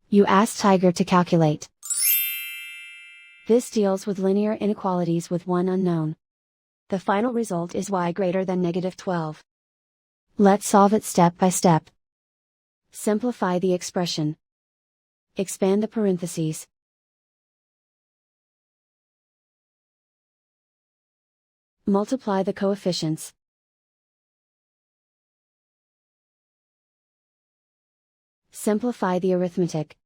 You ask Tiger to calculate. This deals with linear inequalities with one unknown. The final result is y greater than -12. Let's solve it step by step. Simplify the expression. Expand the parentheses. Multiply the coefficients. Simplify the arithmetic.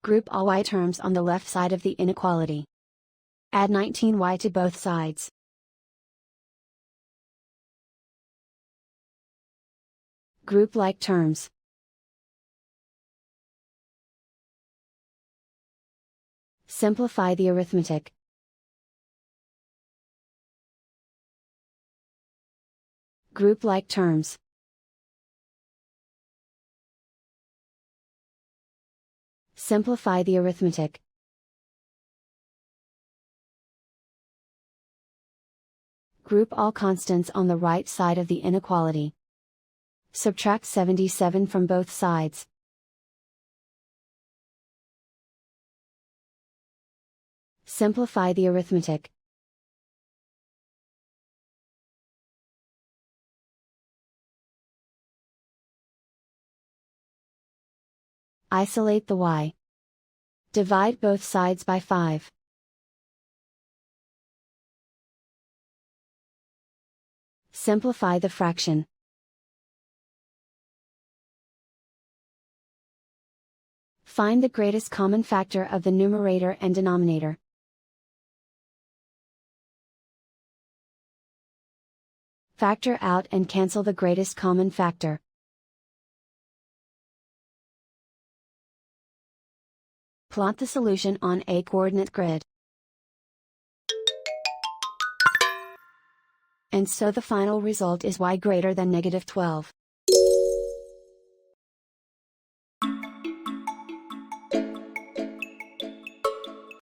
Group all y terms on the left side of the inequality. Add 19y to both sides. Group like terms. Simplify the arithmetic. Group like terms. Simplify the arithmetic. Group all constants on the right side of the inequality. Subtract 77 from both sides. Simplify the arithmetic. Isolate the y. Divide both sides by 5. Simplify the fraction. Find the greatest common factor of the numerator and denominator. Factor out and cancel the greatest common factor. Plot the solution on a coordinate grid. And so the final result is y greater than -12.